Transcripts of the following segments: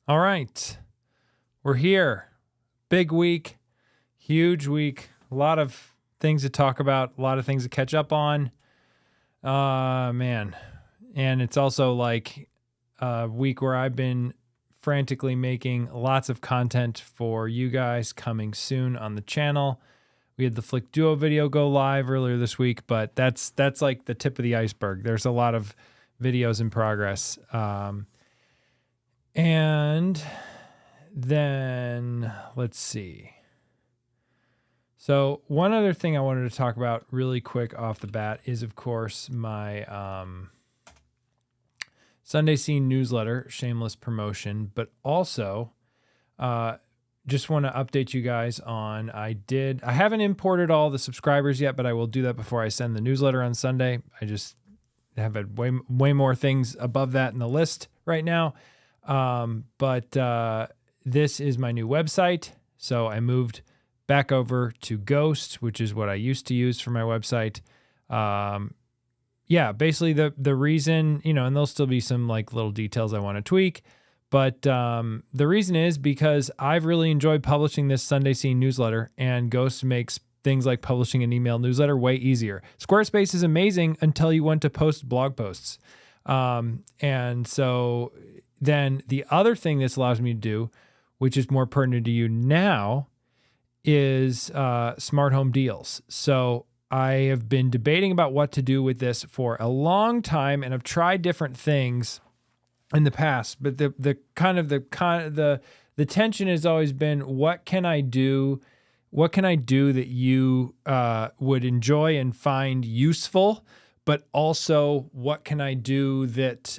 All right. We're here. Big week, huge week. A lot of things to talk about, a lot of things to catch up on. Man. And it's also like a week where I've been frantically making lots of content for you guys coming soon on the channel. We had the Flick Duo video go live earlier this week, but that's like the tip of the iceberg. There's a lot of videos in progress. And then let's see. So one other thing I wanted to talk about really quick off the bat is, of course, my Sunday Scene newsletter, shameless promotion, but also just want to update you guys on, I haven't imported all the subscribers yet, but I will do that before I send the newsletter on Sunday. I just have way more things above that in the list right now. But this is my new website. So I moved back over to Ghost, which is what I used to use for my website. Basically the reason, and there'll still be some like little details I want to tweak, but the reason is because I've really enjoyed publishing this Sunday Scene newsletter, and Ghost makes things like publishing an email newsletter way easier. Squarespace is amazing until you want to post blog posts. And so then the other thing this allows me to do, which is more pertinent to you now, is smart home deals. So I have been debating about what to do with this for a long time, and I've tried different things in the past, but the tension has always been, what can I do that you would enjoy and find useful, but also what can I do that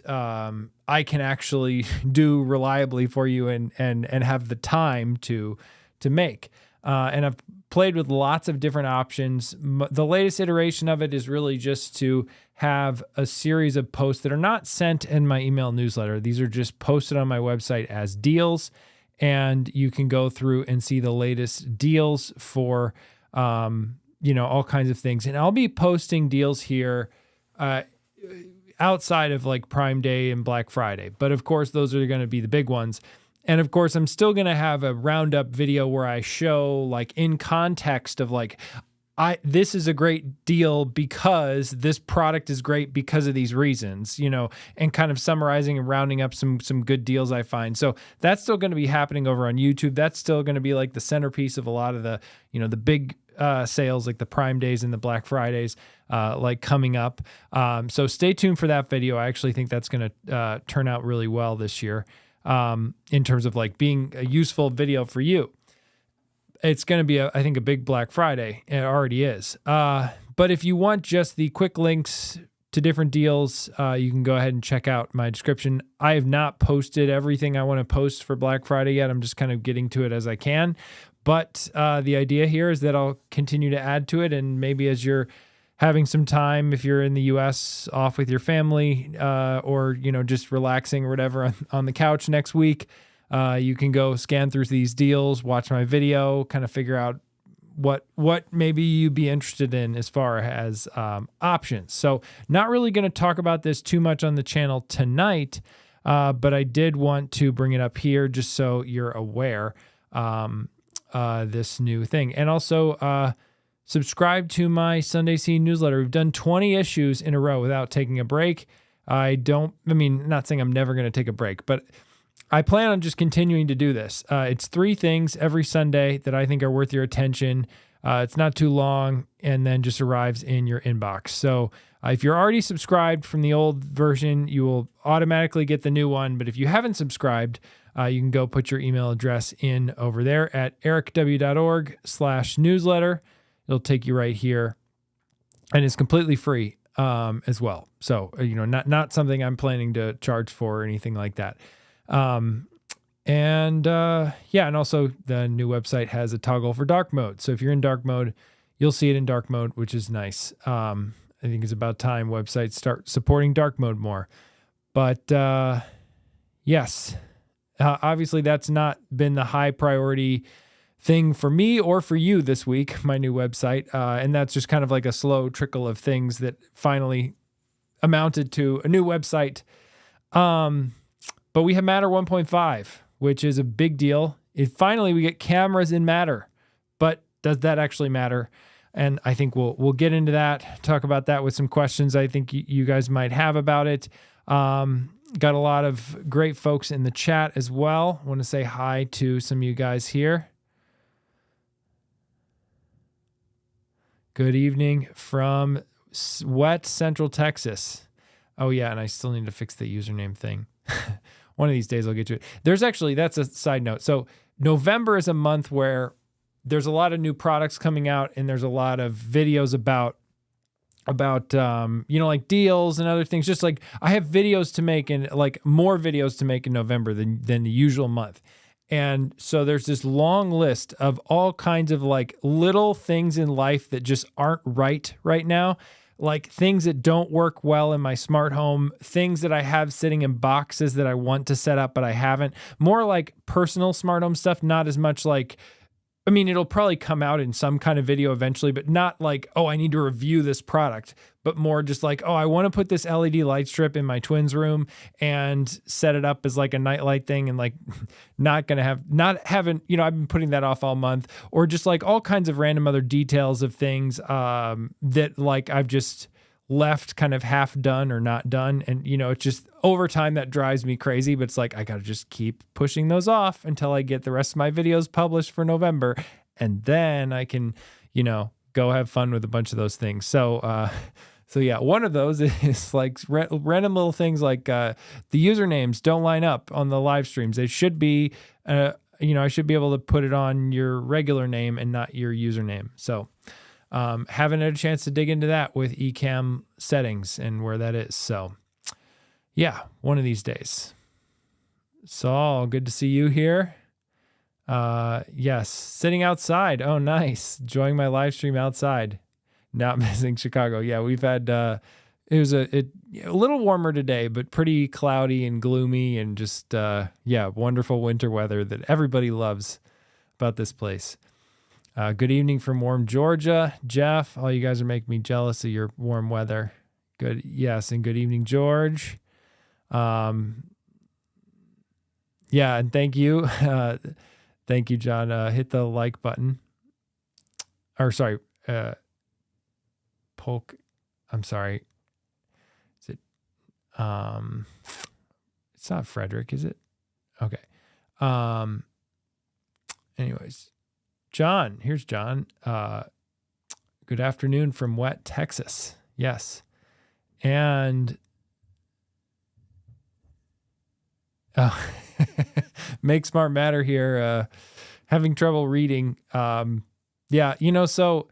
I can actually do reliably for you and have the time to make. And I've played with lots of different options. The latest iteration of it is really just to have a series of posts that are not sent in my email newsletter. These are just posted on my website as deals, and you can go through and see the latest deals for, all kinds of things. And I'll be posting deals here outside of like Prime Day and Black Friday. But of course, those are going to be the big ones. And of course, I'm still going to have a roundup video where I show like in context of like, this is a great deal because this product is great because of these reasons, and kind of summarizing and rounding up some good deals I find. So that's still going to be happening over on YouTube. That's still going to be like the centerpiece of a lot of the, the big sales, like the Prime Days and the Black Fridays, like coming up. So stay tuned for that video. I actually think that's going to turn out really well this year. In terms of like being a useful video for you. It's going to be, I think, a big Black Friday. It already is. But if you want just the quick links to different deals, you can go ahead and check out my description. I have not posted everything I want to post for Black Friday yet. I'm just kind of getting to it as I can. But the idea here is that I'll continue to add to it. And maybe as you're having some time, if you're in the US off with your family, or, just relaxing or whatever on the couch next week, you can go scan through these deals, watch my video, kind of figure out what maybe you'd be interested in as far as options. So not really going to talk about this too much on the channel tonight, but I did want to bring it up here just so you're aware, this new thing. And also, subscribe to my Sunday Scene newsletter. We've done 20 issues in a row without taking a break. Not saying I'm never going to take a break, but I plan on just continuing to do this. It's 3 things every Sunday that I think are worth your attention. It's not too long, and then just arrives in your inbox. So if you're already subscribed from the old version, you will automatically get the new one. But if you haven't subscribed, you can go put your email address in over there at ericw.org/newsletter. It'll take you right here, and it's completely free as well. So, not something I'm planning to charge for or anything like that. And also the new website has a toggle for dark mode. So if you're in dark mode, you'll see it in dark mode, which is nice. I think it's about time websites start supporting dark mode more. But yes, obviously that's not been the high priority thing for me or for you this week, my new website. And that's just kind of like a slow trickle of things that finally amounted to a new website. But we have Matter 1.5, which is a big deal. Finally, we get cameras in Matter, but does that actually matter? And I think we'll get into that, talk about that with some questions I think you guys might have about it. Got a lot of great folks in the chat as well. I want to say hi to some of you guys here. Good evening from wet Central Texas. Oh yeah, and I still need to fix the username thing. One of these days I'll get to it. That's a side note. So November is a month where there's a lot of new products coming out, and there's a lot of videos about like deals and other things. Just like I have videos to make, and like more videos to make in November than the usual month. And so there's this long list of all kinds of like little things in life that just aren't right now. Like things that don't work well in my smart home, things that I have sitting in boxes that I want to set up, but I haven't. More like personal smart home stuff, not as much like, I mean, it'll probably come out in some kind of video eventually, but not like, oh, I need to review this product, but more just like, oh, I want to put this LED light strip in my twins' room and set it up as like a nightlight thing, and like I've been putting that off all month, or just like all kinds of random other details of things that like I've just left kind of half done or not done. And, it's just over time that drives me crazy, but it's like, I got to just keep pushing those off until I get the rest of my videos published for November. And then I can, go have fun with a bunch of those things. So yeah, one of those is like random little things like the usernames don't line up on the live streams. They should be, I should be able to put it on your regular name and not your username. So haven't had a chance to dig into that with Ecamm settings and where that is. So yeah, one of these days. Saul, good to see you here. Yes, sitting outside. Oh, nice. Enjoying my live stream outside. Not missing Chicago. Yeah, we've had, it was a little warmer today, but pretty cloudy and gloomy and just, wonderful winter weather that everybody loves about this place. Good evening from warm Georgia. Jeff, all you guys are making me jealous of your warm weather. Good. Yes. And good evening, George. And thank you. Thank you, John. Hit the like button. Or sorry, Polk. I'm sorry. Is it, it's not Frederick, is it? Okay. Anyways. John, here's John. Good afternoon from wet Texas. Yes. And Make Smart Matter here. Having trouble reading. So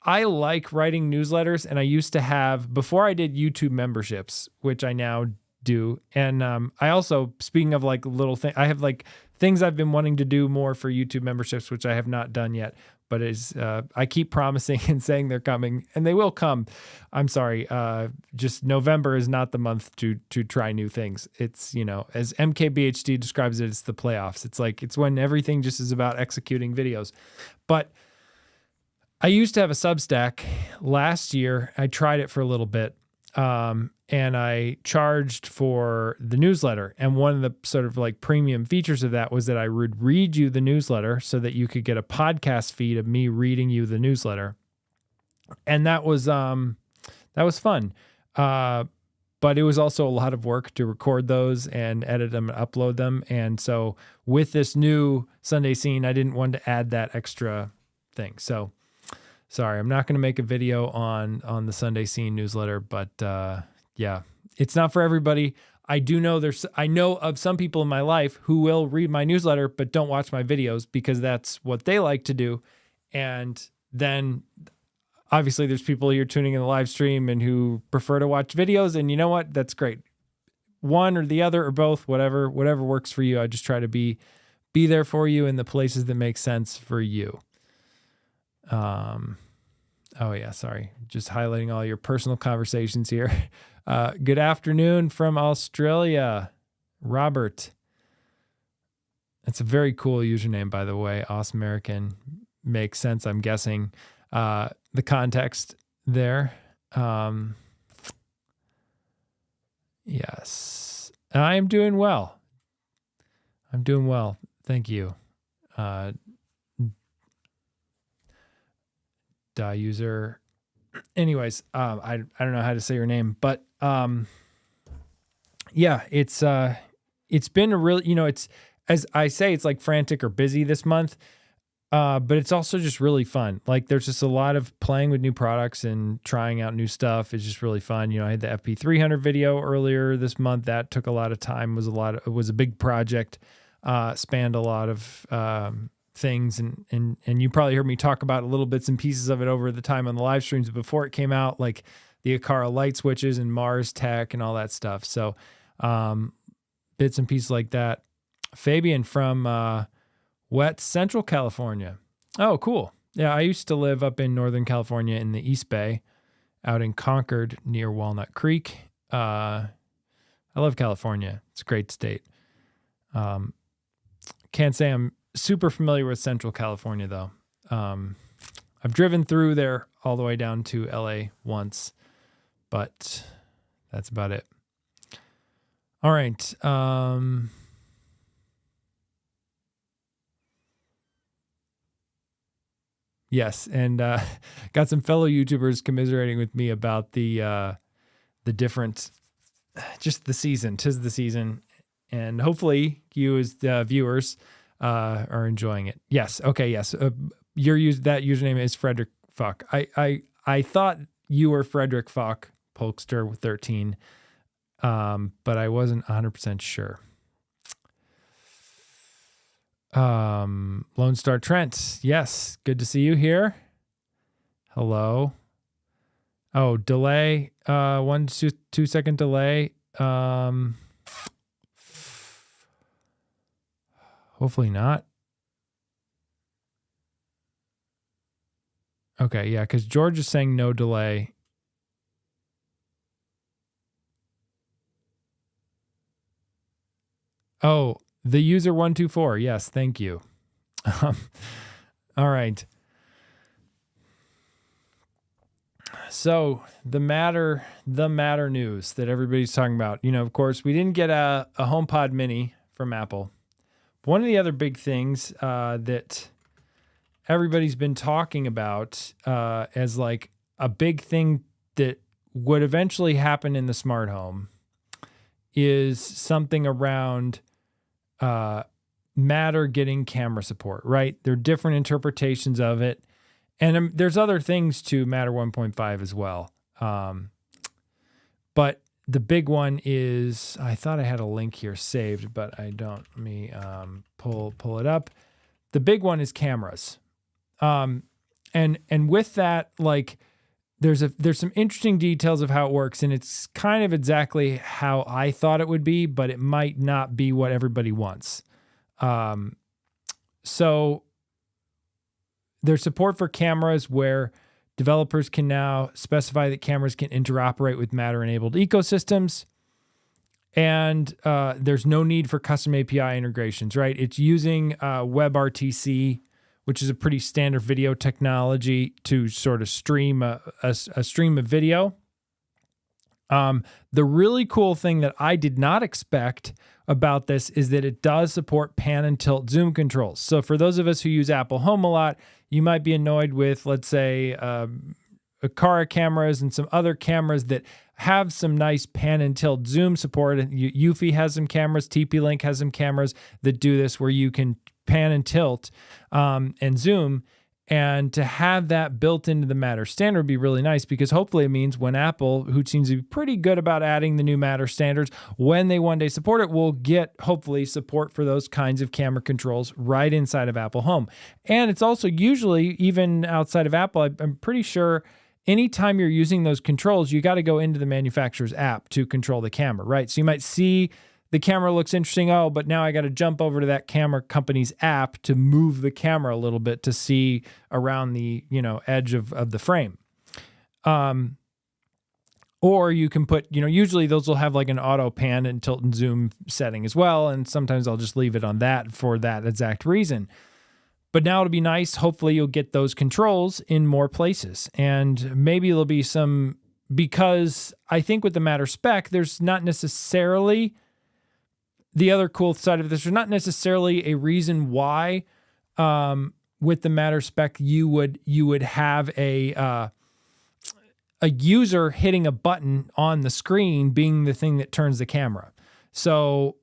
I like writing newsletters, and I used to have, before I did YouTube memberships, which I now do. And I also, speaking of like little things, I have like things I've been wanting to do more for YouTube memberships, which I have not done yet, but I keep promising and saying they're coming, and they will come. I'm sorry. Just November is not the month to try new things. It's, as MKBHD describes it, it's the playoffs. It's when everything just is about executing videos. But I used to have a Substack last year. I tried it for a little bit. And I charged for the newsletter. And one of the sort of like premium features of that was that I would read you the newsletter so that you could get a podcast feed of me reading you the newsletter. And that was fun. But it was also a lot of work to record those and edit them and upload them. And so with this new Sunday Scene, I didn't want to add that extra thing. So sorry, I'm not going to make a video on the Sunday Scene newsletter, but it's not for everybody. I know of some people in my life who will read my newsletter but don't watch my videos because that's what they like to do. And then obviously there's people here tuning in the live stream and who prefer to watch videos, and you know what? That's great. One or the other or both, whatever works for you. I just try to be there for you in the places that make sense for you. Sorry. Just highlighting all your personal conversations here. Good afternoon from Australia, Robert. It's a very cool username, by the way. Awesome American makes sense, I'm guessing. The context there. Yes. I am doing well. I'm doing well. Thank you. User. Anyways, I don't know how to say your name, but yeah, it's been a really, it's, as I say, it's like frantic or busy this month. But it's also just really fun. Like there's just a lot of playing with new products and trying out new stuff. It's just really fun. I had the FP300 video earlier this month. That took a lot of time, it was a big project, spanned a lot of things. And you probably heard me talk about a little bits and pieces of it over the time on the live streams before it came out, like the Aqara light switches and Mars Tech and all that stuff. So bits and pieces like that. Fabian from Wet Central California. Oh, cool. Yeah, I used to live up in Northern California in the East Bay, out in Concord near Walnut Creek. I love California. It's a great state. Can't say I'm super familiar with Central California, though. I've driven through there all the way down to LA once, but that's about it. All right. Yes, and got some fellow YouTubers commiserating with me about the different, just the season. 'Tis the season, and hopefully you as the viewers are enjoying it. Yes, okay, yes. That username is Frederick Fuck. I thought you were Frederick Fuck, Polkster 13, but I wasn't 100% sure. Lone Star Trent. Yes. Good to see you here. Hello. Oh, delay. 1 to 2 second delay. Hopefully not. Okay. Yeah. Cause George is saying no delay. Oh, the user 124. Yes, thank you. All right. So the matter news that everybody's talking about. Of course, we didn't get a HomePod Mini from Apple. One of the other big things that everybody's been talking about as like a big thing that would eventually happen in the smart home is something around Matter getting camera support, right? There are different interpretations of it. And there's other things to Matter 1.5 as well. But the big one is, I thought I had a link here saved, but I don't. Let me pull it up. The big one is cameras. And with that, like, there's some interesting details of how it works, and it's kind of exactly how I thought it would be, but it might not be what everybody wants. So there's support for cameras where developers can now specify that cameras can interoperate with Matter-enabled ecosystems, and there's no need for custom API integrations, right? It's using WebRTC, which is a pretty standard video technology to sort of stream a stream of video. The really cool thing that I did not expect about this is that it does support pan and tilt zoom controls. So for those of us who use Apple Home a lot, you might be annoyed with, let's say, Aqara cameras and some other cameras that have some nice pan and tilt zoom support. And Eufy has some cameras, TP-Link has some cameras that do this where you can pan and tilt and zoom. And to have that built into the Matter standard would be really nice, because hopefully it means when Apple, who seems to be pretty good about adding the new Matter standards, when they one day support it, we'll get hopefully support for those kinds of camera controls right inside of Apple Home. And it's also usually, even outside of Apple, I'm pretty sure anytime you're using those controls, you got to go into the manufacturer's app to control the camera, right? So you might see the camera looks interesting. Oh, but now I got to jump over to that camera company's app to move the camera a little bit to see around the, edge of the frame. Or you can put, usually those will have like an auto pan and tilt and zoom setting as well. And sometimes I'll just leave it on that for that exact reason. But now it'll be nice. Hopefully you'll get those controls in more places, and maybe there'll be some, because I think with the Matter spec, there's not necessarily the other cool side of this, there's not necessarily a reason why with the Matter spec you would have a user hitting a button on the screen being the thing that turns the camera. So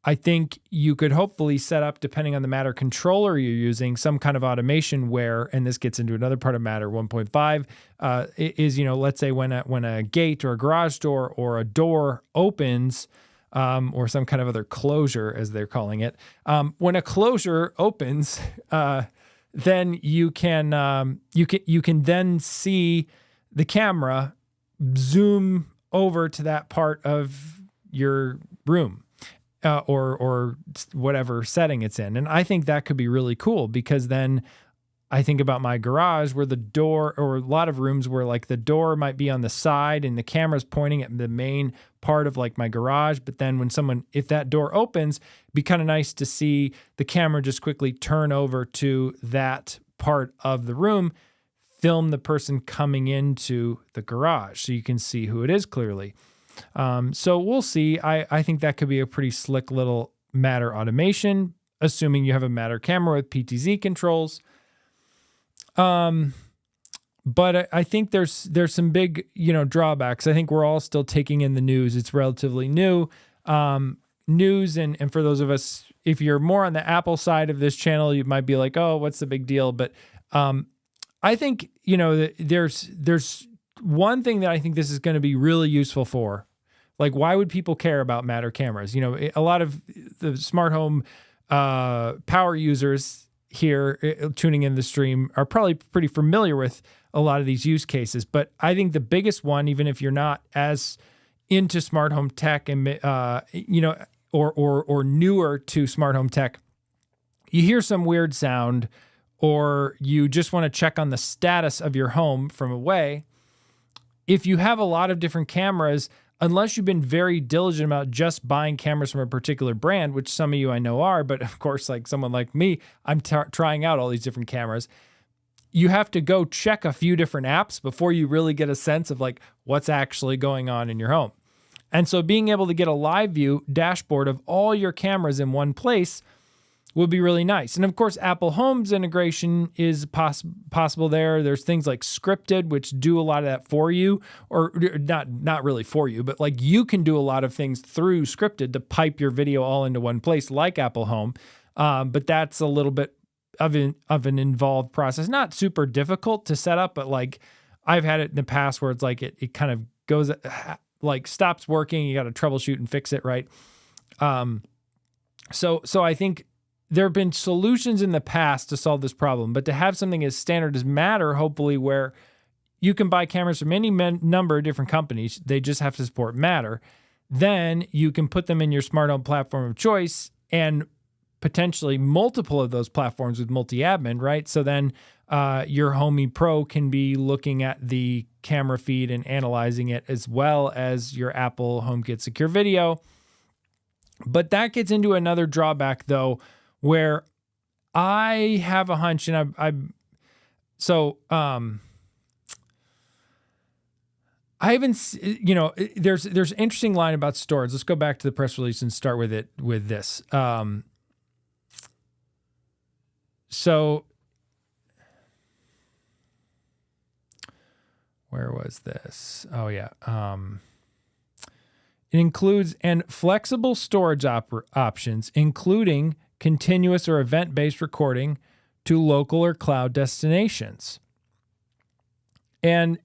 I think you could hopefully set up, depending on the Matter controller you're using, some kind of automation where, and this gets into another part of Matter 1.5, is, let's say when a gate or a garage door or a door opens, or some kind of other closure, as they're calling it, when a closure opens, then you can then see the camera zoom over to that part of your room. Or whatever setting it's in. And I think that could be really cool, because then I think about my garage where the door, or a lot of rooms where like the door might be on the side and the camera's pointing at the main part of like my garage. But then if that door opens, it'd be kind of nice to see the camera just quickly turn over to that part of the room, film the person coming into the garage so you can see who it is clearly. So we'll see. I think that could be a pretty slick little Matter automation, assuming you have a Matter camera with PTZ controls. But I think there's some big, drawbacks. I think we're all still taking in the news. It's relatively new. News, and for those of us, if you're more on the Apple side of this channel, you might be like, oh, what's the big deal? But I think, there's one thing that I think this is going to be really useful for. Like, why would people care about Matter cameras? A lot of the smart home power users here tuning in the stream are probably pretty familiar with a lot of these use cases. But I think the biggest one, even if you're not as into smart home tech and or newer to smart home tech, you hear some weird sound, or you just want to check on the status of your home from away. If you have a lot of different cameras, unless you've been very diligent about just buying cameras from a particular brand, which some of you I know are, but of course, like someone like me, I'm trying out all these different cameras. You have to go check a few different apps before you really get a sense of like what's actually going on in your home. And so being able to get a live view dashboard of all your cameras in one place would be really nice. And of course, Apple Home's integration is possible there. There's things like Scripted, which do a lot of that for you, or not really for you, but like you can do a lot of things through Scripted to pipe your video all into one place like Apple Home. But that's a little bit of an involved process. Not super difficult to set up, but like I've had it in the past where it's like it kind of goes, like stops working. You got to troubleshoot and fix it, right? So I think there have been solutions in the past to solve this problem, but to have something as standard as Matter, hopefully, where you can buy cameras from any number of different companies, they just have to support Matter, then you can put them in your smart home platform of choice, and potentially multiple of those platforms with multi-admin, right? So then your Homey Pro can be looking at the camera feed and analyzing it, as well as your Apple HomeKit Secure Video. But that gets into another drawback, though, where I have a hunch, and I haven't, there's an interesting line about storage. Let's go back to the press release and start with this. So where was this? Oh yeah. It includes flexible storage options, including continuous or event-based recording to local or cloud destinations. And,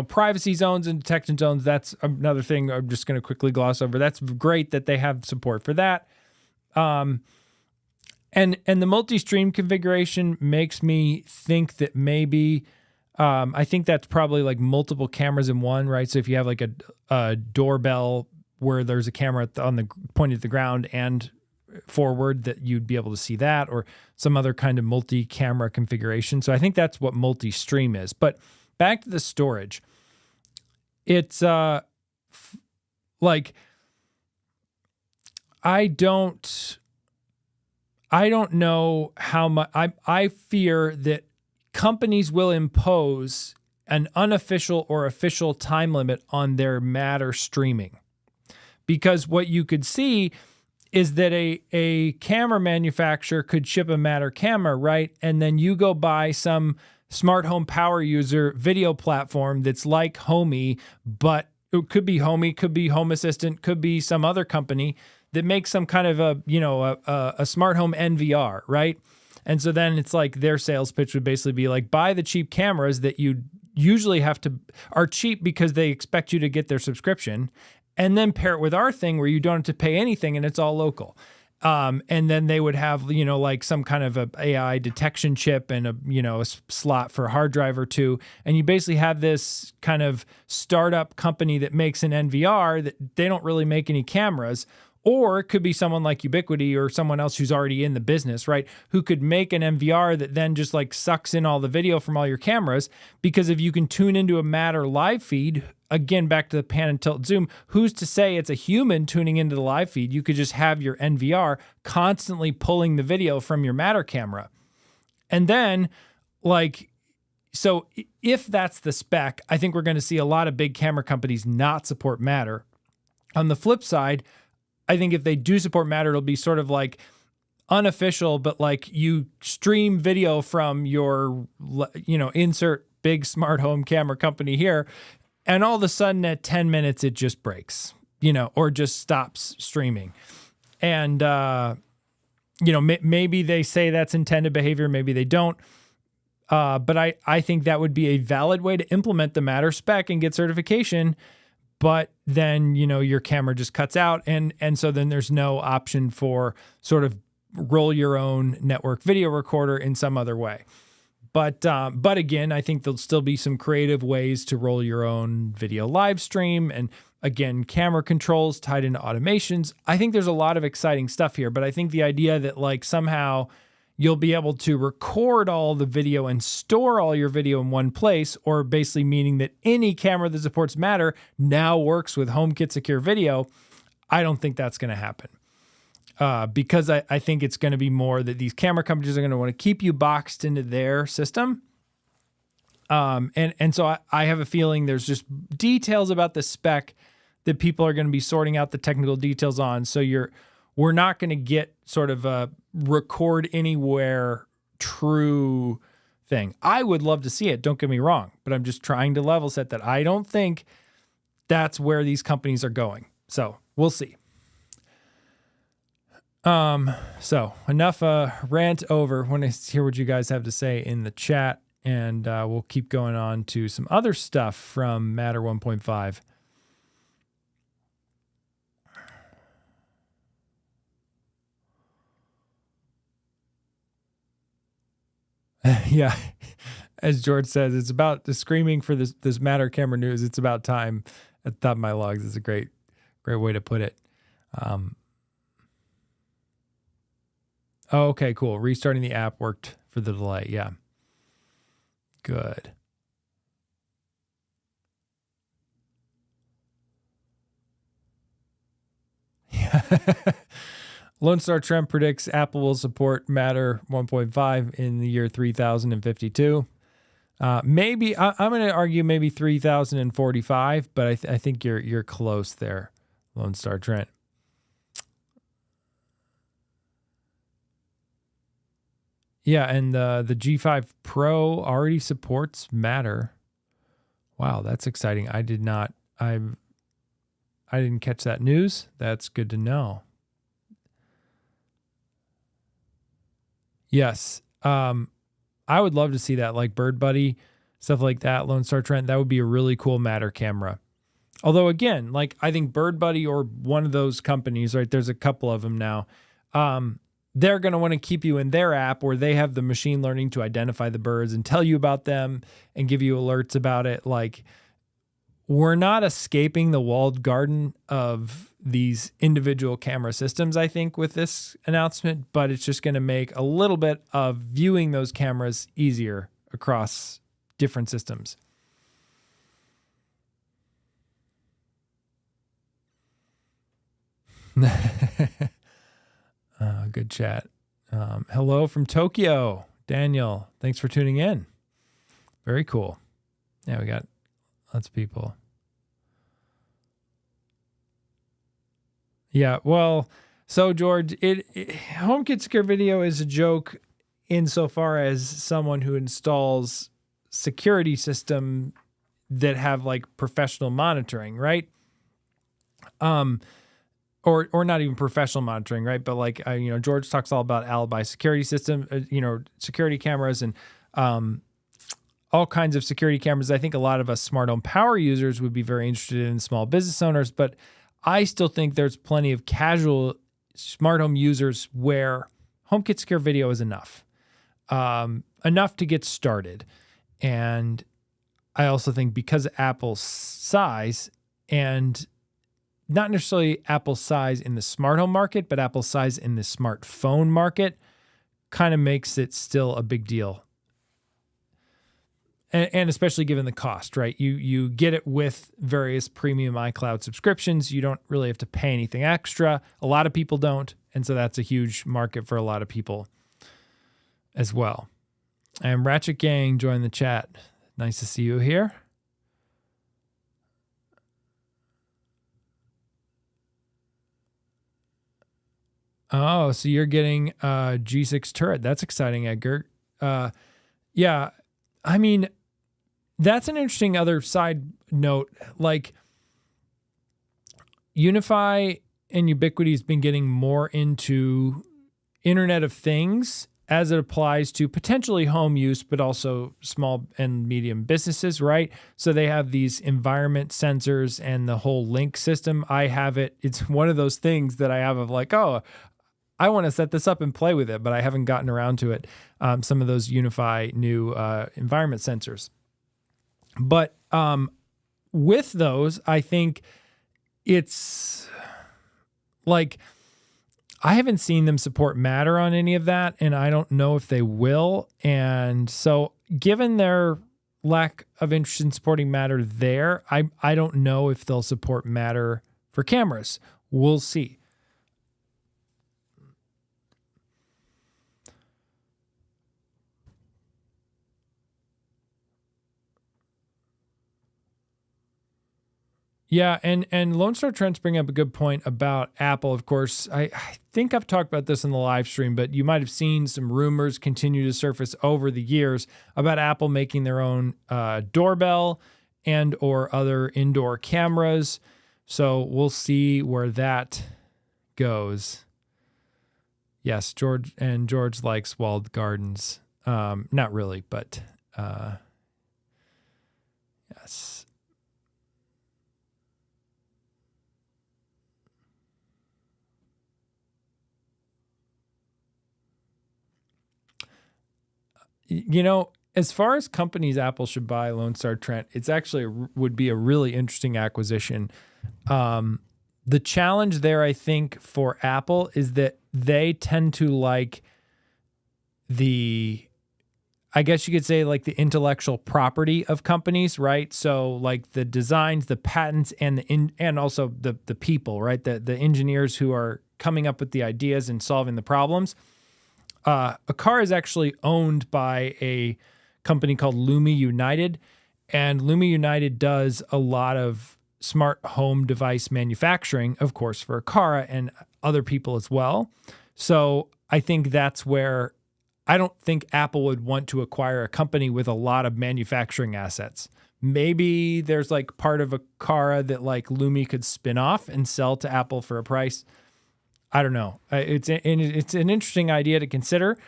privacy zones and detection zones, that's another thing I'm just going to quickly gloss over. That's great that they have support for that. And the multi-stream configuration makes me think that maybe, I think that's probably like multiple cameras in one, right? So if you have like a doorbell where there's a camera pointed at the ground and forward, that you'd be able to see that, or some other kind of multi-camera configuration. So I think that's what multi-stream is. But back to the storage, it's like I don't know how much. I fear that companies will impose an unofficial or official time limit on their Matter streaming, because what you could see is that a camera manufacturer could ship a Matter camera, right? And then you go buy some smart home power user video platform that's like Homey, but it could be Homey, could be Home Assistant, could be some other company that makes some kind of a smart home NVR, right? And so then it's like their sales pitch would basically be like, buy the cheap cameras that you usually are cheap because they expect you to get their subscription, and then pair it with our thing where you don't have to pay anything and it's all local. And then they would have, like some kind of a AI detection chip and a slot for a hard drive or two. And you basically have this kind of startup company that makes an NVR that they don't really make any cameras. Or it could be someone like Ubiquiti or someone else who's already in the business, right? Who could make an NVR that then just like sucks in all the video from all your cameras. Because if you can tune into a Matter live feed, again, back to the pan and tilt zoom, who's to say it's a human tuning into the live feed? You could just have your NVR constantly pulling the video from your Matter camera. And then so if that's the spec, I think we're going to see a lot of big camera companies not support Matter. On the flip side, I think if they do support Matter, it'll be sort of like unofficial, but like you stream video from your, insert big smart home camera company here. And all of a sudden at 10 minutes, it just breaks, or just stops streaming. And, maybe they say that's intended behavior. Maybe they don't. But I think that would be a valid way to implement the Matter spec and get certification. But then, your camera just cuts out. And so then there's no option for sort of roll your own network video recorder in some other way. But again, I think there'll still be some creative ways to roll your own video live stream. And again, camera controls tied into automations. I think there's a lot of exciting stuff here. But I think the idea that like somehow you'll be able to record all the video and store all your video in one place, or basically meaning that any camera that supports Matter now works with HomeKit Secure Video, I don't think that's going to happen. Because I think it's going to be more that these camera companies are going to want to keep you boxed into their system. And so I have a feeling there's just details about the spec that people are going to be sorting out the technical details on. So we're not going to get sort of a record anywhere true thing. I would love to see it, don't get me wrong, but I'm just trying to level set that I don't think that's where these companies are going. So we'll see. So enough rant over. I want to hear what you guys have to say in the chat, and we'll keep going on to some other stuff from Matter 1.5. Yeah, as George says, it's about the screaming for this Matter camera news. It's about time. At the top of my logs is a great way to put it. Oh, okay, cool. Restarting the app worked for the delay. Yeah, good. Yeah. Lone Star Trent predicts Apple will support Matter 1.5 in the year 3052. Maybe I'm going to argue maybe 3045, but I think you're close there, Lone Star Trent. Yeah, and the G5 Pro already supports Matter. Wow, that's exciting. I didn't catch that news. That's good to know. Yes. I would love to see that, like Bird Buddy, stuff like that, Lone Star Trent. That would be a really cool Matter camera. Although, again, like I think Bird Buddy or one of those companies, right, there's a couple of them now, they're going to want to keep you in their app where they have the machine learning to identify the birds and tell you about them and give you alerts about it. Like, we're not escaping the walled garden of these individual camera systems, I think, with this announcement, but it's just going to make a little bit of viewing those cameras easier across different systems. Good chat. Hello from Tokyo, Daniel. Thanks for tuning in. Very cool. Yeah, we got lots of people. Yeah, well, So George, HomeKit Secure Video is a joke insofar as someone who installs security system that have like professional monitoring, right? Or not even professional monitoring, right? But like, George talks all about Alibi security system, security cameras and all kinds of security cameras. I think a lot of us smart home power users would be very interested in, small business owners, but I still think there's plenty of casual smart home users where HomeKit Secure Video is enough to get started. And I also think because of Apple's size, and not necessarily Apple's size in the smart home market, but Apple's size in the smartphone market kind of makes it still a big deal. And especially given the cost, right? You get it with various premium iCloud subscriptions. You don't really have to pay anything extra. A lot of people don't. And so that's a huge market for a lot of people as well. And Ratchet Gang joined the chat. Nice to see you here. Oh, so you're getting a G6 turret. That's exciting, Edgar. Yeah, I mean, that's an interesting other side note. Like, UniFi and Ubiquiti has been getting more into Internet of Things as it applies to potentially home use, but also small and medium businesses, right? So they have these environment sensors and the whole Link system. I have it. It's one of those things that I have of like, oh, I want to set this up and play with it, but I haven't gotten around to it. Some of those UniFi new environment sensors. But with those, I think it's like, I haven't seen them support Matter on any of that, and I don't know if they will. And so given their lack of interest in supporting Matter there, I don't know if they'll support Matter for cameras. We'll see. Yeah, and Lone Star Trent's bringing up a good point about Apple. Of course, I think I've talked about this in the live stream, but you might have seen some rumors continue to surface over the years about Apple making their own doorbell and or other indoor cameras. So we'll see where that goes. Yes, George likes walled gardens. Not really, but yes. As far as companies Apple should buy, Lone Star Trent, it's actually would be a really interesting acquisition. The challenge there, I think, for Apple is that they tend to like I guess you could say like the intellectual property of companies, right? So like the designs, the patents, and also the people, right? The engineers who are coming up with the ideas and solving the problems. Aqara is actually owned by a company called Lumi United, and Lumi United does a lot of smart home device manufacturing, of course, for Aqara and other people as well. So I think that's where I don't think Apple would want to acquire a company with a lot of manufacturing assets. Maybe there's like part of Aqara that like Lumi could spin off and sell to Apple for a price. I don't know. It's an interesting idea to consider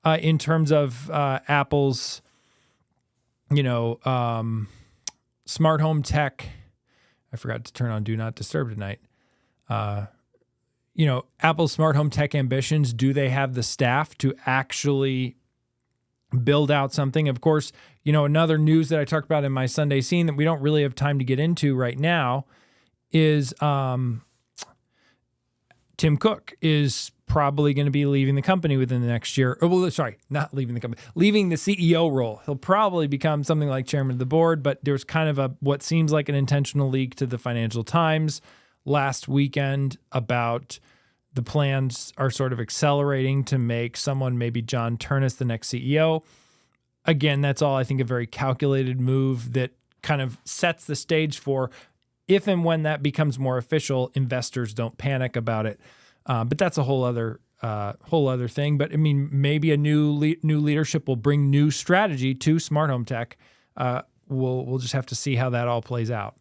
in terms of Apple's, smart home tech. I forgot to turn on Do Not Disturb tonight. Apple's smart home tech ambitions. Do they have the staff to actually build out something? Of course, another news that I talked about in my Sunday scene that we don't really have time to get into right now is Tim Cook is probably going to be leaving the company within the next year. Not leaving the company, leaving the CEO role. He'll probably become something like chairman of the board, but there's kind of what seems like an intentional leak to the Financial Times last weekend about the plans are sort of accelerating to make someone, maybe John Turnus, the next CEO. Again, that's all I think a very calculated move that kind of sets the stage for if and when that becomes more official, investors don't panic about it. But that's a whole other thing. But I mean, maybe a new leadership will bring new strategy to smart home tech. We'll just have to see how that all plays out.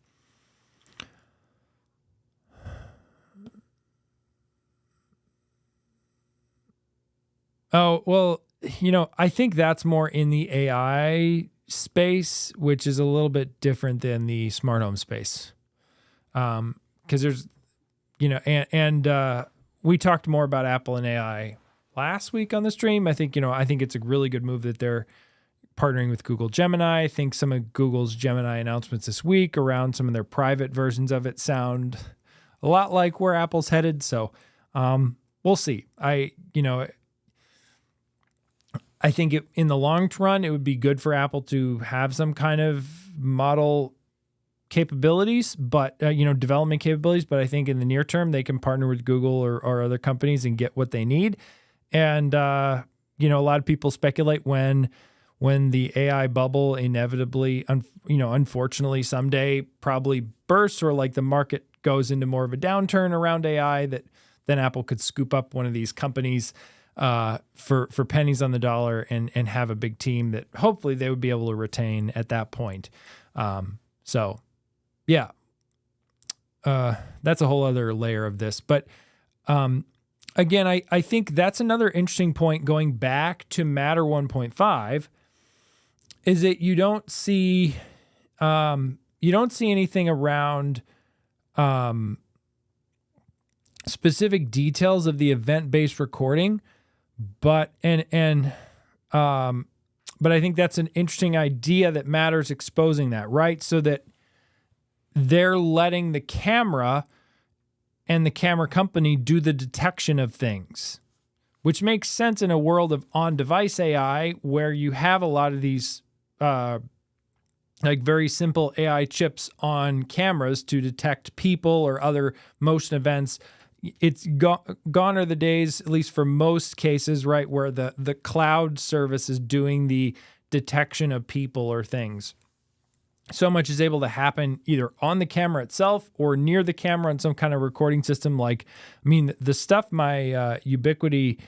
Oh, well, I think that's more in the AI space, which is a little bit different than the smart home space. Because there's, and we talked more about Apple and AI last week on the stream. I think it's a really good move that they're partnering with Google Gemini. I think some of Google's Gemini announcements this week around some of their private versions of it sound a lot like where Apple's headed. So we'll see. I think in the long run, it would be good for Apple to have some kind of model capabilities, but development capabilities. But I think in the near term, they can partner with Google or other companies and get what they need. And a lot of people speculate when the AI bubble inevitably, unfortunately, someday probably bursts, or like the market goes into more of a downturn around AI, that then Apple could scoop up one of these companies for pennies on the dollar and have a big team that hopefully they would be able to retain at that point. So yeah, that's a whole other layer of this. But again, I think that's another interesting point going back to Matter 1.5 is that you don't see anything around specific details of the event-based recording. But I think that's an interesting idea that Matter's exposing that, right? So that they're letting the camera and the camera company do the detection of things, which makes sense in a world of on-device AI where you have a lot of these like very simple AI chips on cameras to detect people or other motion events. It's gone are the days, at least for most cases, right, where the cloud service is doing the detection of people or things. So much is able to happen either on the camera itself or near the camera on some kind of recording system. Like, I mean, the stuff my Ubiquiti,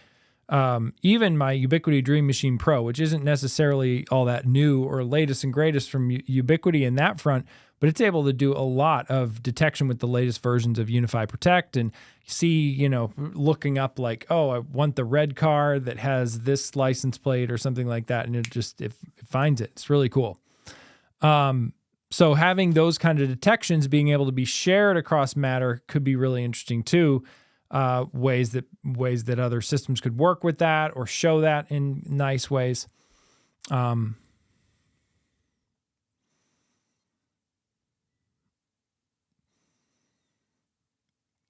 even my Ubiquiti Dream Machine Pro, which isn't necessarily all that new or latest and greatest from Ubiquiti in that front, but it's able to do a lot of detection with the latest versions of Unify Protect, and see, looking up like, oh, I want the red car that has this license plate or something like that, and it finds it. It's really cool. So having those kind of detections being able to be shared across Matter could be really interesting too. Ways that other systems could work with that or show that in nice ways.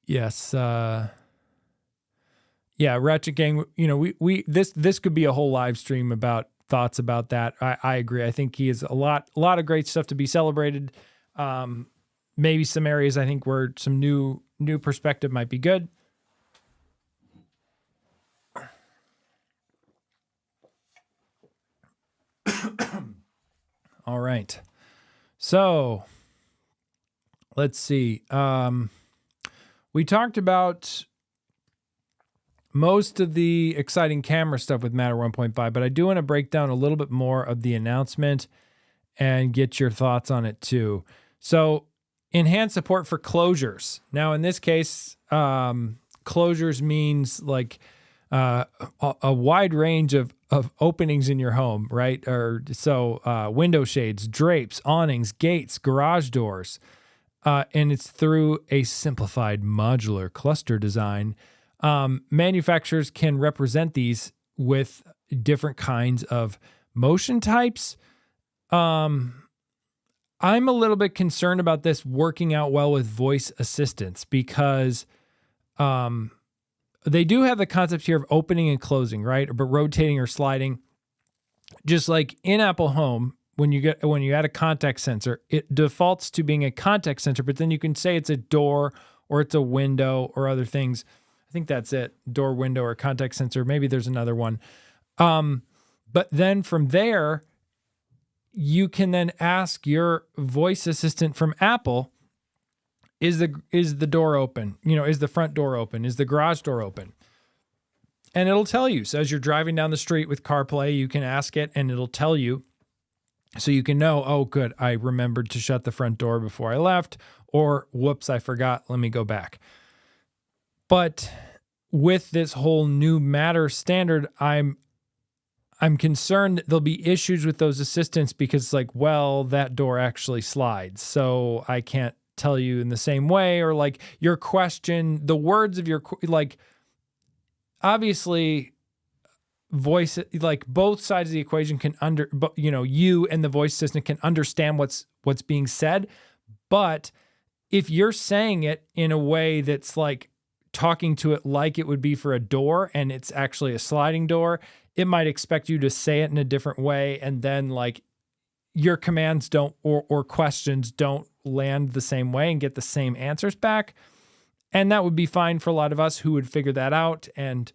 Yes. Yeah, Ratchet Gang, this could be a whole live stream about thoughts about that. I agree. I think he has a lot of great stuff to be celebrated. Maybe some areas I think where some new perspective might be good. All right. So let's see. We talked about most of the exciting camera stuff with Matter 1.5, but I do want to break down a little bit more of the announcement and get your thoughts on it too. So enhanced support for closures. Now, in this case, closures means like a wide range of openings in your home, right? Or so window shades, drapes, awnings, gates, garage doors. And it's through a simplified modular cluster design. Manufacturers can represent these with different kinds of motion types. I'm a little bit concerned about this working out well with voice assistants because they do have the concept here of opening and closing, right? But rotating or sliding. Just like in Apple Home, when you add a contact sensor, it defaults to being a contact sensor, but then you can say it's a door or it's a window or other things. I think that's it. Door, window, or contact sensor. Maybe there's another one. But then from there, you can then ask your voice assistant from Apple Is the door open? Is the front door open? Is the garage door open? And it'll tell you. So as you're driving down the street with CarPlay, you can ask it and it'll tell you. So you can know, oh, good, I remembered to shut the front door before I left, or whoops, I forgot, let me go back. But with this whole new Matter standard, I'm concerned that there'll be issues with those assistants because it's like, well, that door actually slides. So I can't tell you in the same way, or like your question, the words of your, like, obviously voice, like both sides of the equation can you and the voice assistant can understand what's being said. But if you're saying it in a way that's like talking to it like it would be for a door and it's actually a sliding door, it might expect you to say it in a different way. And then like your commands don't, or questions don't land the same way and get the same answers back. And that would be fine for a lot of us who would figure that out and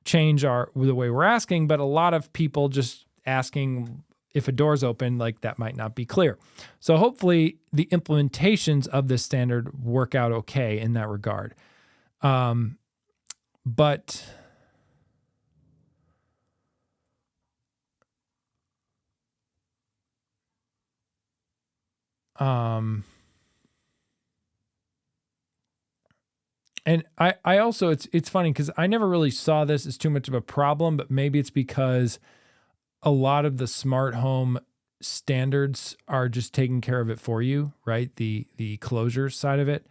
change the way we're asking. But a lot of people just asking if a door's open, like that might not be clear. So hopefully the implementations of this standard work out okay in that regard. But and I also, it's funny because I never really saw this as too much of a problem, but maybe it's because a lot of the smart home standards are just taking care of it for you, right? The closure side of it.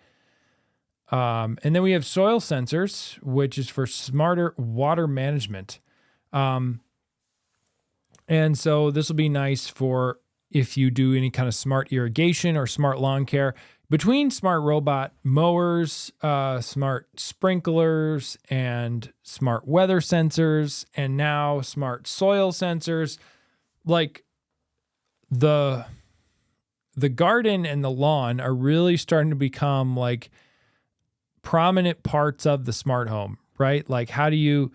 And then we have soil sensors, which is for smarter water management. And so this will be nice for if you do any kind of smart irrigation or smart lawn care. Between smart robot mowers, smart sprinklers, and smart weather sensors, and now smart soil sensors, like the garden and the lawn are really starting to become like prominent parts of the smart home, right? Like how do you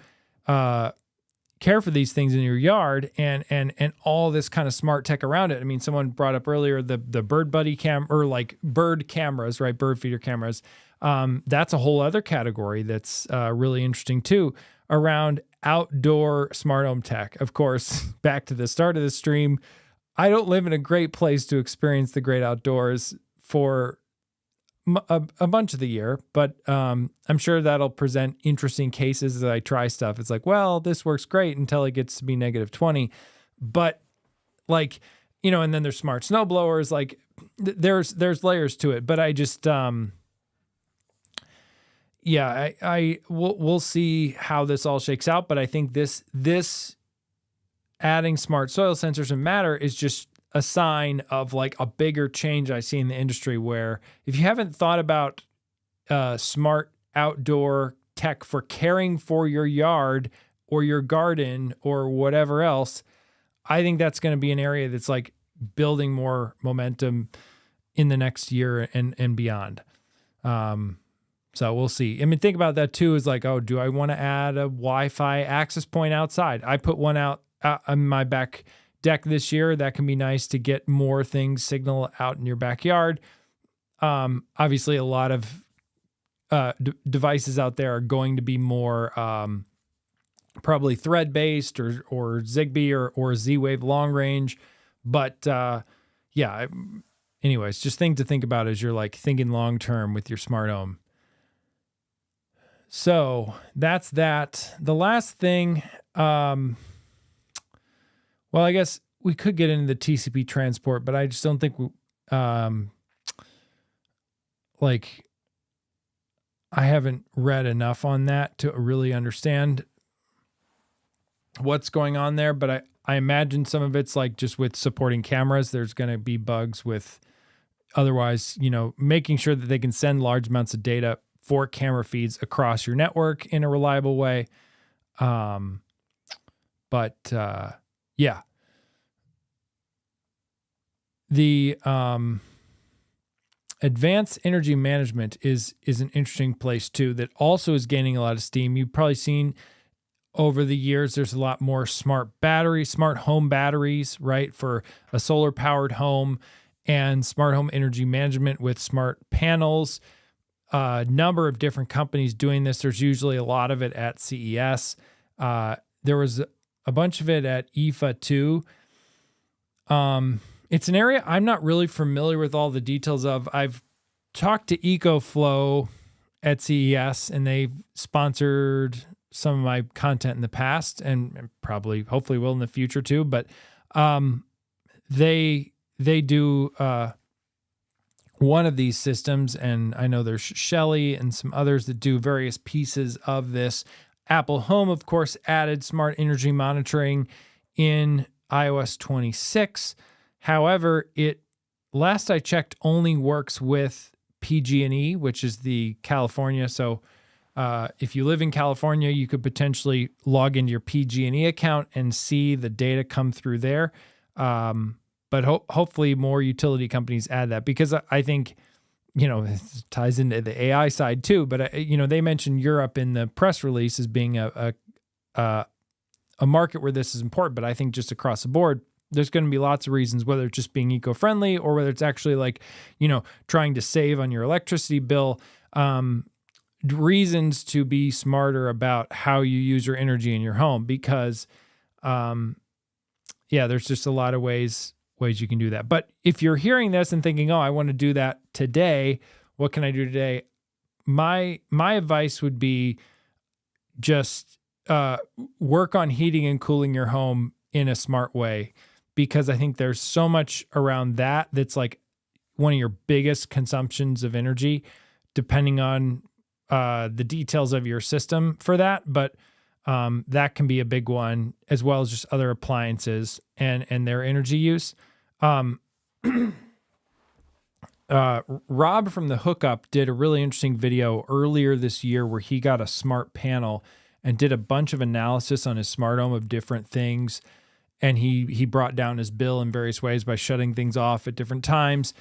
care for these things in your yard and all this kind of smart tech around it. I mean, someone brought up earlier the Bird Buddy or like bird cameras, right? Bird feeder cameras. That's a whole other category that's really interesting too, around outdoor smart home tech. Of course, back to the start of the stream, I don't live in a great place to experience the great outdoors for a bunch of the year, but I'm sure that'll present interesting cases as I try stuff. It's like, well, this works great until it gets to be -20, but like, and then there's smart snow blowers. Like there's layers to it, but I just, we'll see how this all shakes out. But I think this adding smart soil sensors and Matter is just a sign of like a bigger change I see in the industry, where if you haven't thought about smart outdoor tech for caring for your yard or your garden or whatever else, I think that's going to be an area that's like building more momentum in the next year and beyond. So we'll see. I mean, think about that too, is like, oh, do I want to add a Wi-Fi access point outside? I put one out on my back deck this year. That can be nice to get more things signal out in your backyard. Obviously, a lot of devices out there are going to be more probably thread-based or Zigbee or Z-Wave long range. But anyways, just thing to think about as you're like thinking long-term with your smart home. So that's that. The last thing, well, I guess we could get into the TCP transport, but I just don't think I haven't read enough on that to really understand what's going on there. But I imagine some of it's like just with supporting cameras, there's going to be bugs with otherwise, making sure that they can send large amounts of data for camera feeds across your network in a reliable way. Yeah. The advanced energy management is an interesting place too, that also is gaining a lot of steam. You've probably seen over the years, there's a lot more smart home batteries, right? For a solar powered home. and smart home energy management with smart panels. A number of different companies doing this. There's usually a lot of it at CES. There was a bunch of it at IFA too. It's an area I'm not really familiar with all the details of. I've talked to EcoFlow at CES, and they've sponsored some of my content in the past, and probably, hopefully, will in the future too. But they do one of these systems, and I know there's Shelly and some others that do various pieces of this. Apple Home, of course, added smart energy monitoring in iOS 26. However, it, last I checked, only works with PG&E, which is the California. So if you live in California, you could potentially log into your PG&E account and see the data come through there. But hopefully more utility companies add that, because I think, it ties into the AI side too. But, they mentioned Europe in the press release as being a market where this is important. But I think just across the board, there's going to be lots of reasons, whether it's just being eco-friendly or whether it's actually like, trying to save on your electricity bill, reasons to be smarter about how you use your energy in your home, because, there's just a lot of ways you can do that. But if you're hearing this and thinking, oh, I want to do that today, what can I do today? My advice would be just work on heating and cooling your home in a smart way, because I think there's so much around that that's like one of your biggest consumptions of energy, depending on the details of your system for that. But that can be a big one, as well as just other appliances and their energy use. Rob from The Hookup did a really interesting video earlier this year where he got a smart panel and did a bunch of analysis on his smart home of different things. And he brought down his bill in various ways by shutting things off at different times.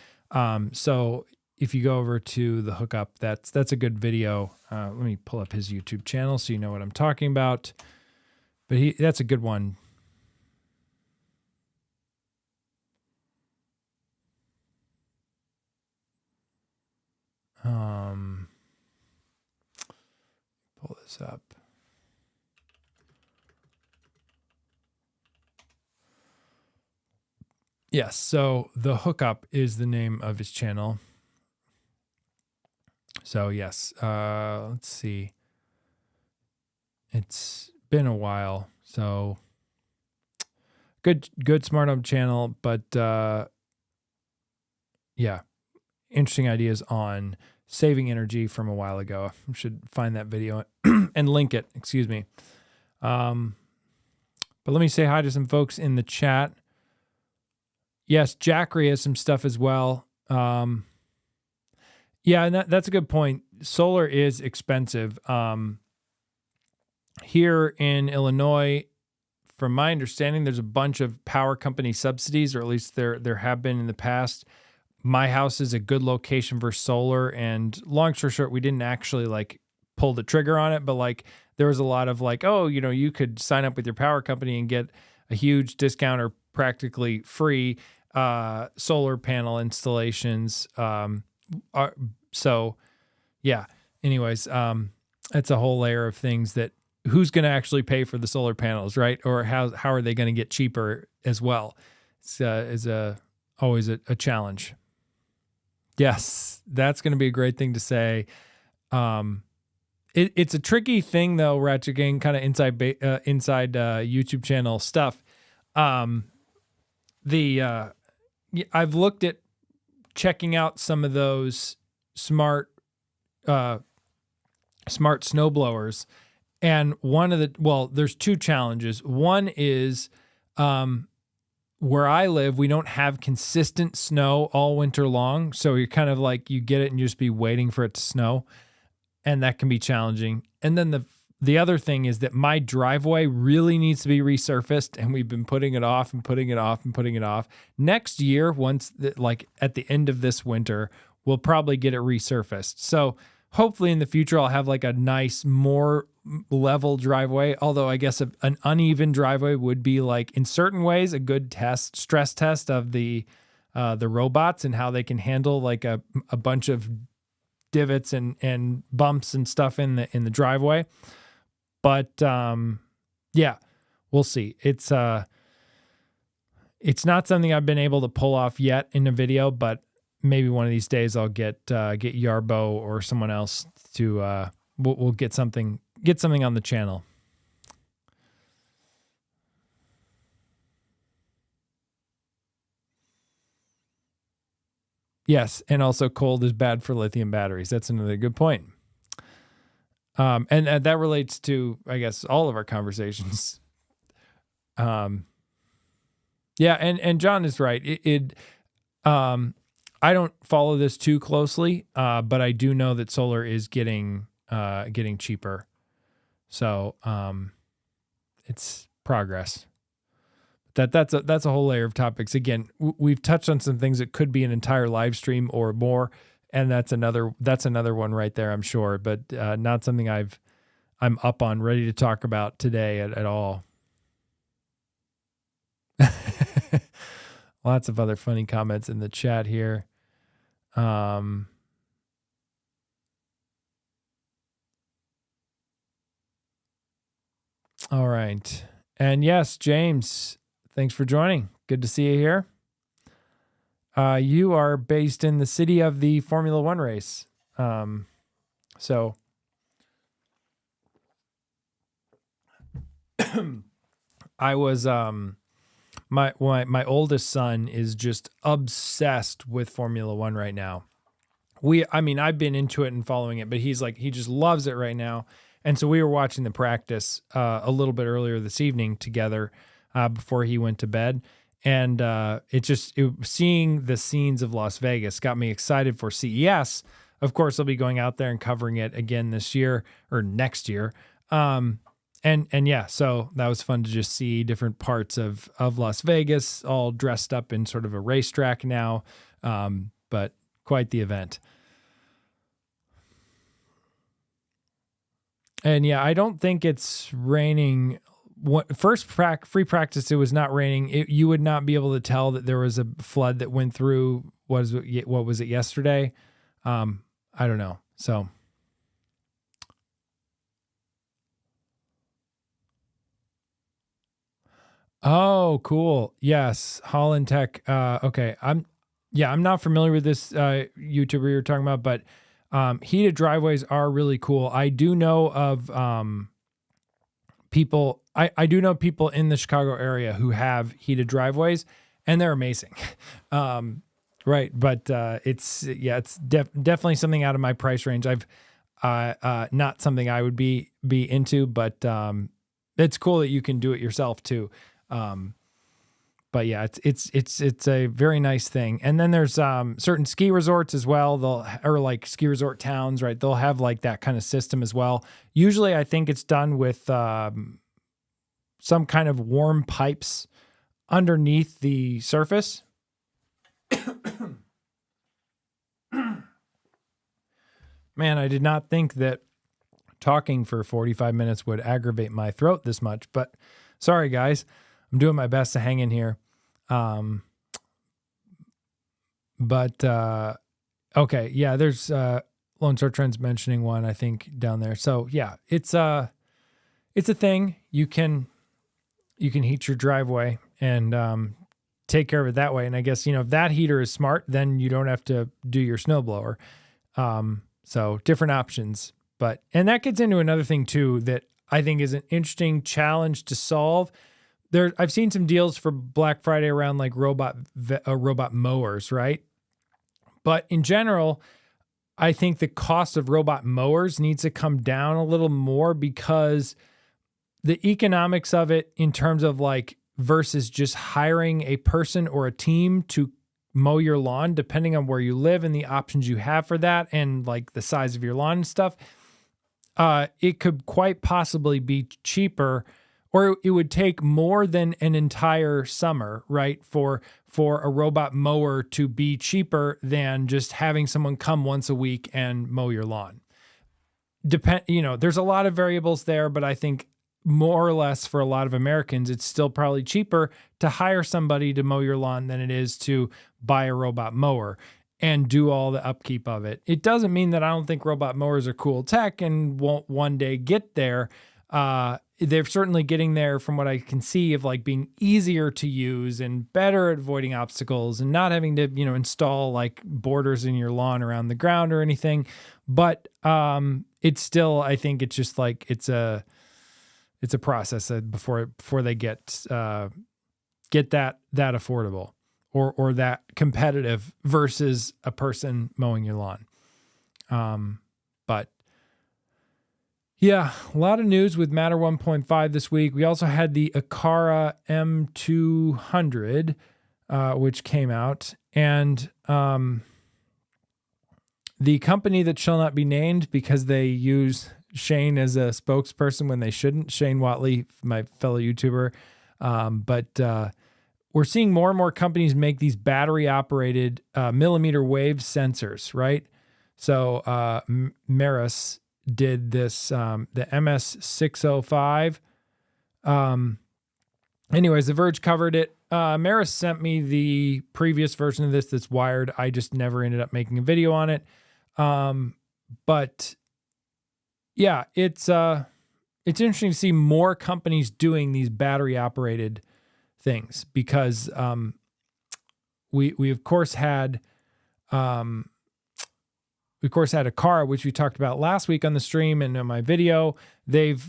So if you go over to The Hookup, that's a good video. Let me pull up his YouTube channel so you know what I'm talking about. But that's a good one. Pull this up. Yes, so The Hookup is the name of his channel. So yes, let's see. It's been a while, so good smart home channel, but interesting ideas on saving energy from a while ago. I should find that video and link it. Excuse me. But let me say hi to some folks in the chat. Yes, Jackery has some stuff as well. And that's a good point. Solar is expensive. Here in Illinois, from my understanding, there's a bunch of power company subsidies, or at least there have been in the past. My house is a good location for solar, and long story short, we didn't actually pull the trigger on it, but there was a lot of you could sign up with your power company and get a huge discount or practically free solar panel installations. Anyways, that's a whole layer of things that who's going to actually pay for the solar panels, right? Or how are they going to get cheaper as well? It's always a challenge. Yes, that's going to be a great thing to say. It's a tricky thing though, Ratchet Gang, kind of inside YouTube channel stuff. I've looked at checking out some of those smart snowblowers, and there's two challenges. One is where I live, we don't have consistent snow all winter long, so you're kind of you get it and you just be waiting for it to snow, and that can be challenging. And then the other thing is that my driveway really needs to be resurfaced, and we've been putting it off and putting it off and putting it off. Next year, at the end of this winter, we'll probably get it resurfaced. So hopefully in the future, I'll have a nice, more level driveway. Although I guess an uneven driveway would be in certain ways a good stress test of the the robots and how they can handle like a bunch of divots and bumps and stuff in the driveway. But yeah, we'll see. It's not something I've been able to pull off yet in a video, but maybe one of these days I'll get Yarbo or someone else to we'll get something on the channel. Yes, and also cold is bad for lithium batteries. That's another good point. And that relates to, I guess, all of our conversations. Yeah, and John is right. I don't follow this too closely, but I do know that solar is getting cheaper. So it's progress. That's a whole layer of topics. Again, we've touched on some things that could be an entire live stream or more, and that's another one right there, I'm sure, but not something I'm up on, ready to talk about today at all. Lots of other funny comments in the chat here. All right. And yes, James, thanks for joining. Good to see you here. You are based in the city of the Formula One race. So I was, my oldest son is just obsessed with Formula One right now. I've been into it and following it, but he just loves it right now. And so we were watching the practice a little bit earlier this evening together before he went to bed. And seeing the scenes of Las Vegas got me excited for CES. Of course, I'll be going out there and covering it again this year or next year. And yeah, so that was fun to just see different parts of Las Vegas all dressed up in sort of a racetrack now. But quite the event. And yeah, I don't think it's raining. Free practice, it was not raining. You would not be able to tell that there was a flood that went through. What was it yesterday? I don't know. So. Oh, cool. Yes. Holland Tech. Okay. I'm not familiar with this YouTuber you're talking about, but heated driveways are really cool. I do know of people. I do know people in the Chicago area who have heated driveways, and they're amazing. Right. But it's definitely something out of my price range. I've not something I would be into, but it's cool that you can do it yourself too. But yeah, it's a very nice thing. And then there's certain ski resorts as well. Or like ski resort towns, right? They'll have like that kind of system as well. Usually I think it's done with some kind of warm pipes underneath the surface. Man, I did not think that talking for 45 minutes would aggravate my throat this much, but sorry guys. I'm doing my best to hang in here. Okay. Yeah, there's Lone Star Trends mentioning one, I think, down there. So yeah, it's a thing. You can heat your driveway and take care of it that way. And I guess, if that heater is smart, then you don't have to do your snowblower. So different options. And that gets into another thing too that I think is an interesting challenge to solve. I've seen some deals for Black Friday around like robot mowers, right? But in general, I think the cost of robot mowers needs to come down a little more because the economics of it in terms of like versus just hiring a person or a team to mow your lawn, depending on where you live and the options you have for that and like the size of your lawn and stuff, it could quite possibly be cheaper. Or it would take more than an entire summer, right, for a robot mower to be cheaper than just having someone come once a week and mow your lawn. There's a lot of variables there, but I think more or less for a lot of Americans, it's still probably cheaper to hire somebody to mow your lawn than it is to buy a robot mower and do all the upkeep of it. It doesn't mean that I don't think robot mowers are cool tech and won't one day get there. They're certainly getting there from what I can see of like being easier to use and better at avoiding obstacles and not having to, install like borders in your lawn around the ground or anything. But it's still, I think it's just like, it's a process before they get that affordable or that competitive versus a person mowing your lawn. But yeah, a lot of news with Matter 1.5 this week. We also had the Aqara M200, which came out, and the company that shall not be named because they use Shane as a spokesperson when they shouldn't, Shane Watley, my fellow YouTuber. But we're seeing more and more companies make these battery operated millimeter wave sensors, right? So Meris did this, the MS605. Anyways, The Verge covered it. Meris sent me the previous version of this that's wired. I just never ended up making a video on it. But yeah, it's interesting to see more companies doing these battery operated things because we of course had Aqara, which we talked about last week on the stream and in my video. They've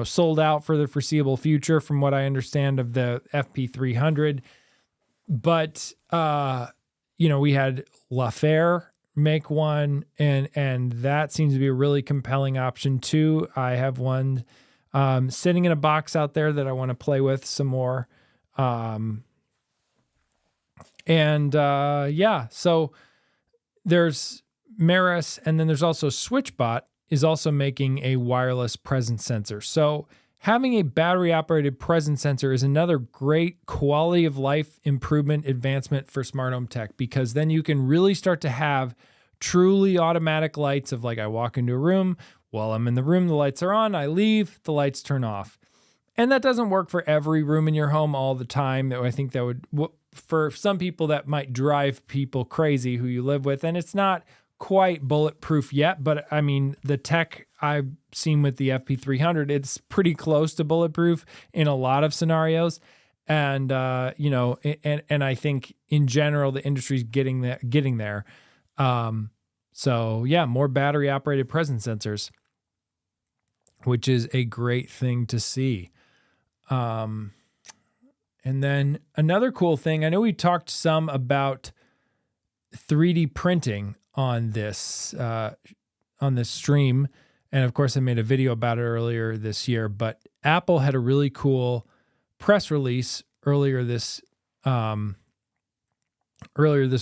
sold out for the foreseeable future from what I understand of the FP300. But we had LaFair make one, and that seems to be a really compelling option too. I have one sitting in a box out there that I want to play with some more. So there's Meris, and then there's also SwitchBot is also making a wireless presence sensor. So having a battery operated presence sensor is another great quality of life improvement advancement for smart home tech, because then you can really start to have truly automatic lights of like, I walk into a room, while I'm in the room, the lights are on, I leave, the lights turn off. And that doesn't work for every room in your home all the time. I think that would, for some people, that might drive people crazy who you live with. And it's not quite bulletproof yet, but I mean, the tech I've seen with the FP300, it's pretty close to bulletproof in a lot of scenarios. And, and I think in general, the industry's getting there. So yeah, more battery operated presence sensors, which is a great thing to see. And then another cool thing, I know we talked some about 3D printing on this stream. And of course I made a video about it earlier this year, but Apple had a really cool press release earlier this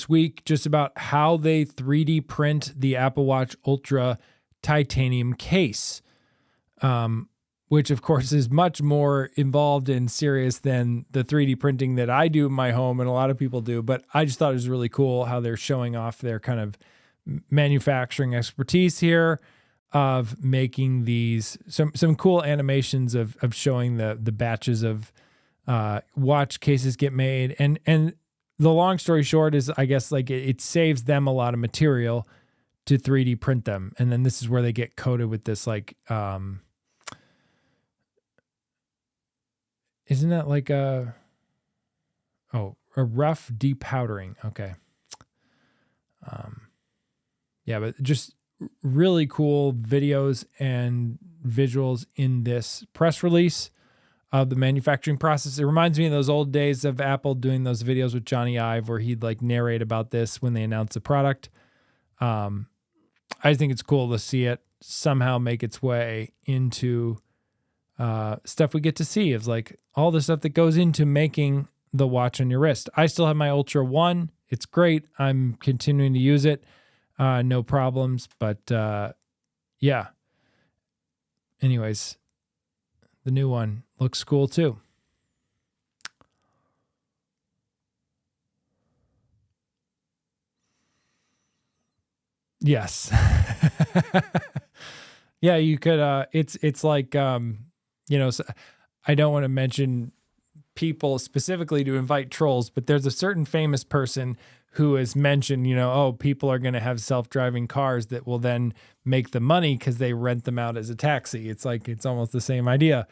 week, just about how they 3D print the Apple Watch Ultra titanium case, which of course is much more involved and serious than the 3D printing that I do in my home and a lot of people do. But I just thought it was really cool how they're showing off their kind of manufacturing expertise here of making these some cool animations of showing the batches of watch cases get made. And the long story short is, I guess, like it saves them a lot of material to 3D print them. And then this is where they get coated with this like, isn't that like a rough depowdering? Okay. Yeah, but just really cool videos and visuals in this press release of the manufacturing process. It reminds me of those old days of Apple doing those videos with Johnny Ive where he'd like narrate about this when they announced the product. I think it's cool to see it somehow make its way into stuff we get to see, of like all the stuff that goes into making the watch on your wrist. I still have my Ultra One. It's great. I'm continuing to use it. No problems, but yeah. Anyways, the new one looks cool too. Yes. Yeah, you could it's like So I don't want to mention people specifically to invite trolls, but there's a certain famous person who has mentioned, oh, people are going to have self-driving cars that will then make the money because they rent them out as a taxi. It's like, it's almost the same idea.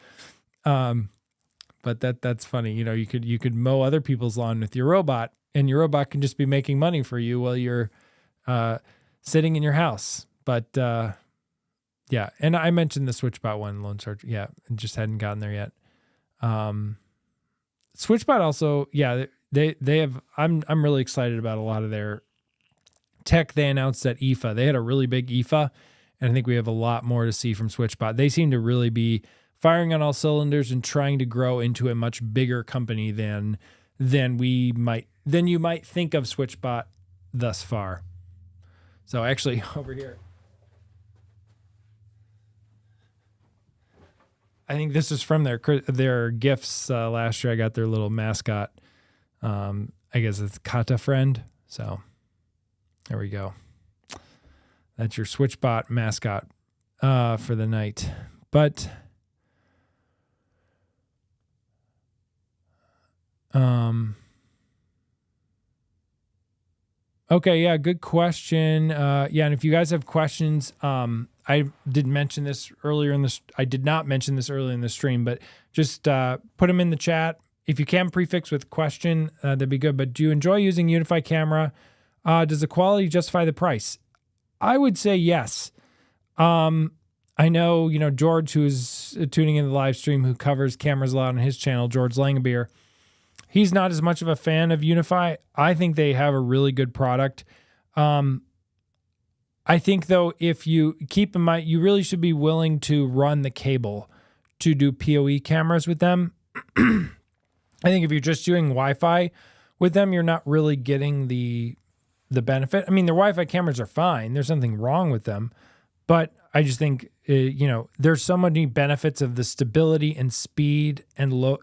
But that's funny. You could mow other people's lawn with your robot, and your robot can just be making money for you while you're sitting in your house. But yeah, and I mentioned the SwitchBot one, Lone Star. Yeah, just hadn't gotten there yet. SwitchBot also, yeah, they have. I'm really excited about a lot of their tech they announced at IFA. They had a really big IFA, and I think we have a lot more to see from SwitchBot. They seem to really be firing on all cylinders and trying to grow into a much bigger company than you might think of SwitchBot thus far. So actually, over here, I think this is from their gifts last year. I got their little mascot. I guess it's Kata Friend. So there we go. That's your SwitchBot mascot for the night. But okay, yeah, good question. Yeah, and if you guys have questions, I didn't mention this earlier I did not mention this earlier in the stream, but just put them in the chat. If you can prefix with question, that'd be good. But do you enjoy using Unify Camera? Does the quality justify the price? I would say yes. I know, George, who's tuning in the live stream, who covers cameras a lot on his channel, George Langabeer. He's not as much of a fan of Unify. I think they have a really good product. I think, though, if you keep in mind, you really should be willing to run the cable to do PoE cameras with them. I think if you're just doing Wi-Fi with them, you're not really getting the benefit. I mean, their Wi-Fi cameras are fine. There's nothing wrong with them. But I just think, there's so many benefits of the stability and speed and low,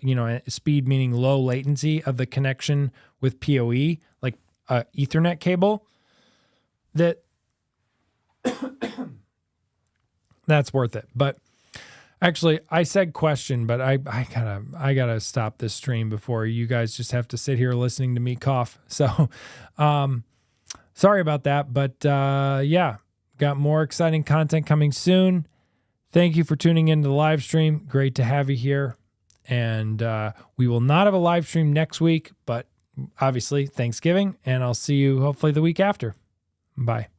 speed meaning low latency of the connection with PoE, like Ethernet cable, that that's worth it. But actually, I said question, but I gotta stop this stream before you guys just have to sit here listening to me cough. So, sorry about that. But yeah, got more exciting content coming soon. Thank you for tuning into the live stream. Great to have you here. And we will not have a live stream next week, but obviously Thanksgiving, and I'll see you hopefully the week after. Bye.